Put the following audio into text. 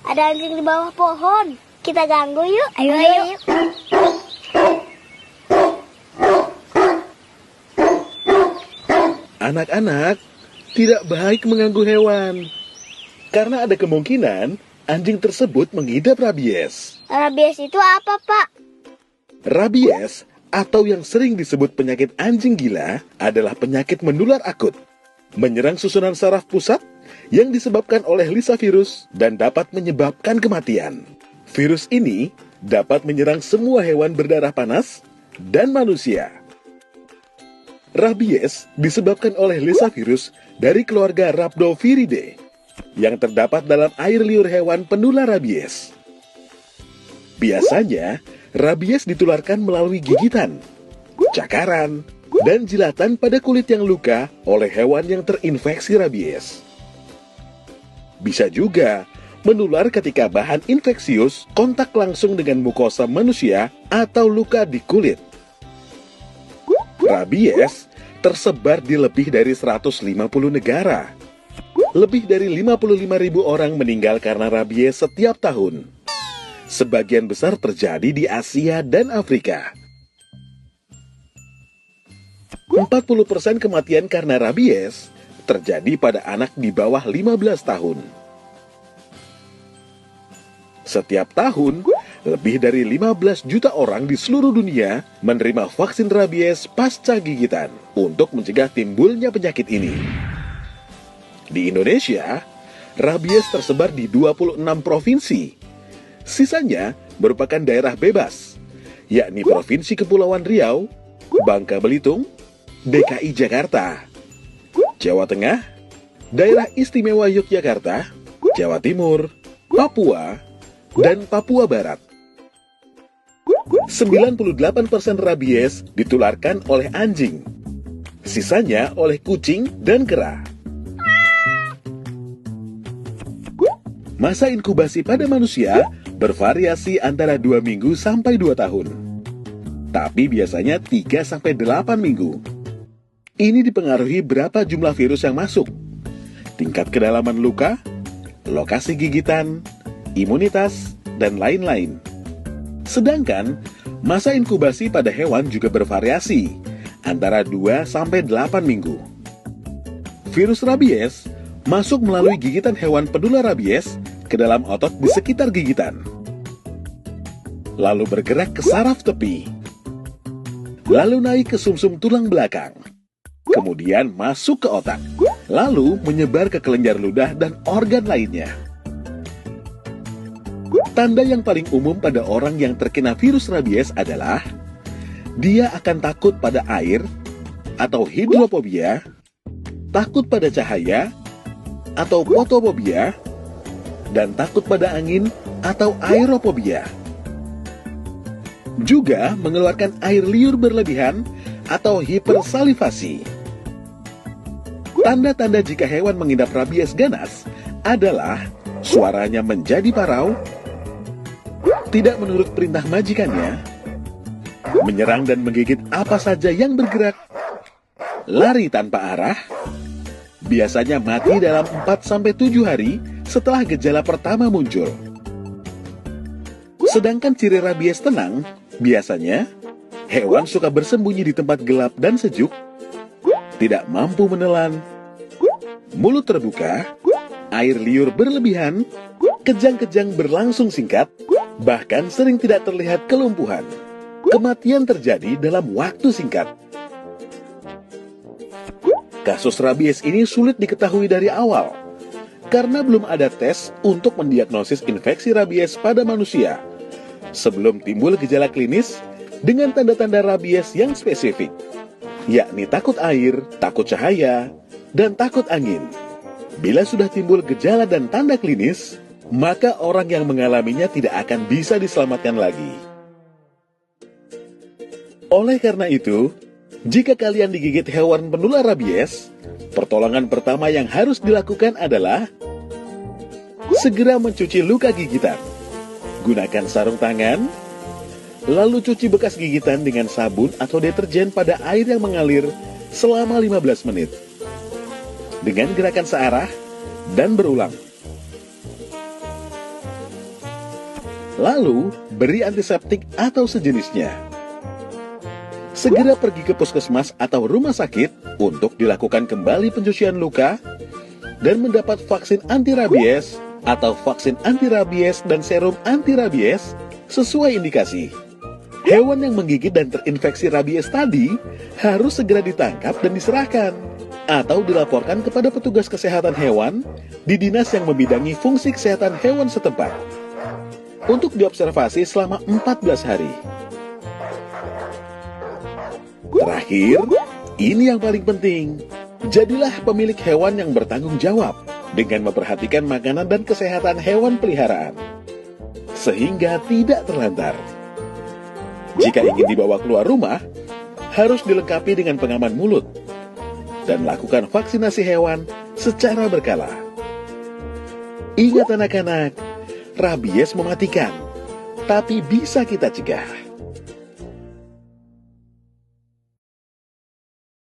Ada anjing di bawah pohon. Kita ganggu yuk. Ayo. Anak-anak, tidak baik mengganggu hewan. Karena ada kemungkinan anjing tersebut mengidap rabies. Rabies itu apa, Pak? Rabies, atau yang sering disebut penyakit anjing gila, adalah penyakit menular akut. Menyerang susunan saraf pusat yang disebabkan oleh lisavirus dan dapat menyebabkan kematian. Virus ini dapat menyerang semua hewan berdarah panas dan manusia. Rabies disebabkan oleh lisavirus dari keluarga Rhabdoviridae yang terdapat dalam air liur hewan penular rabies. Biasanya, rabies ditularkan melalui gigitan, cakaran, dan jilatan pada kulit yang luka oleh hewan yang terinfeksi rabies. Bisa juga menular ketika bahan infeksius kontak langsung dengan mukosa manusia atau luka di kulit. Rabies tersebar di lebih dari 150 negara. Lebih dari 55.000 orang meninggal karena rabies setiap tahun. Sebagian besar terjadi di Asia dan Afrika. 40% kematian karena rabies terjadi pada anak di bawah 15 tahun. Setiap tahun, lebih dari 15 juta orang di seluruh dunia menerima vaksin rabies pasca gigitan untuk mencegah timbulnya penyakit ini. Di Indonesia, rabies tersebar di 26 provinsi. Sisanya merupakan daerah bebas, yakni Provinsi Kepulauan Riau, Bangka Belitung, DKI Jakarta, Jawa Tengah, Daerah Istimewa Yogyakarta, Jawa Timur, Papua, dan Papua Barat. 98% rabies ditularkan oleh anjing, sisanya oleh kucing dan kera. Masa inkubasi pada manusia bervariasi antara 2 minggu sampai 2 tahun. Tapi biasanya 3 sampai 8 minggu. Ini dipengaruhi berapa jumlah virus yang masuk, tingkat kedalaman luka, lokasi gigitan, imunitas, dan lain-lain. Sedangkan, masa inkubasi pada hewan juga bervariasi, antara 2 sampai 8 minggu. Virus rabies masuk melalui gigitan hewan penular rabies ke dalam otot di sekitar gigitan. Lalu bergerak ke saraf tepi. Lalu naik ke sumsum tulang belakang. Kemudian masuk ke otak. Lalu menyebar ke kelenjar ludah dan organ lainnya. Tanda yang paling umum pada orang yang terkena virus rabies adalah dia akan takut pada air atau hidrofobia, takut pada cahaya atau fotofobia, dan takut pada angin atau aerofobia. Juga mengeluarkan air liur berlebihan atau hipersalivasi. Tanda-tanda jika hewan mengidap rabies ganas adalah suaranya menjadi parau, tidak menurut perintah majikannya, menyerang dan menggigit apa saja yang bergerak, lari tanpa arah, biasanya mati dalam 4-7 hari setelah gejala pertama muncul. Sedangkan ciri rabies tenang, biasanya hewan suka bersembunyi di tempat gelap dan sejuk, tidak mampu menelan, mulut terbuka, air liur berlebihan, kejang-kejang berlangsung singkat, bahkan sering tidak terlihat kelumpuhan. Kematian terjadi dalam waktu singkat. Kasus rabies ini sulit diketahui dari awal, karena belum ada tes untuk mendiagnosis infeksi rabies pada manusia, sebelum timbul gejala klinis dengan tanda-tanda rabies yang spesifik, yakni takut air, takut cahaya, dan takut angin. Bila sudah timbul gejala dan tanda klinis, maka orang yang mengalaminya tidak akan bisa diselamatkan lagi. Oleh karena itu, jika kalian digigit hewan penular rabies, pertolongan pertama yang harus dilakukan adalah segera mencuci luka gigitan. Gunakan sarung tangan, lalu cuci bekas gigitan dengan sabun atau deterjen pada air yang mengalir selama 15 menit. Dengan gerakan searah dan berulang. Lalu, beri antiseptik atau sejenisnya. Segera pergi ke puskesmas atau rumah sakit untuk dilakukan kembali pencucian luka dan mendapat vaksin anti-rabies atau vaksin anti-rabies dan serum anti-rabies sesuai indikasi. Hewan yang menggigit dan terinfeksi rabies tadi harus segera ditangkap dan diserahkan atau dilaporkan kepada petugas kesehatan hewan di dinas yang membidangi fungsi kesehatan hewan setempat untuk diobservasi selama 14 hari. Terakhir, ini yang paling penting. Jadilah pemilik hewan yang bertanggung jawab dengan memperhatikan makanan dan kesehatan hewan peliharaan, sehingga tidak terlantar. Jika ingin dibawa keluar rumah, harus dilengkapi dengan pengaman mulut dan lakukan vaksinasi hewan secara berkala. Ingat anak-anak, rabies mematikan, tapi bisa kita cegah.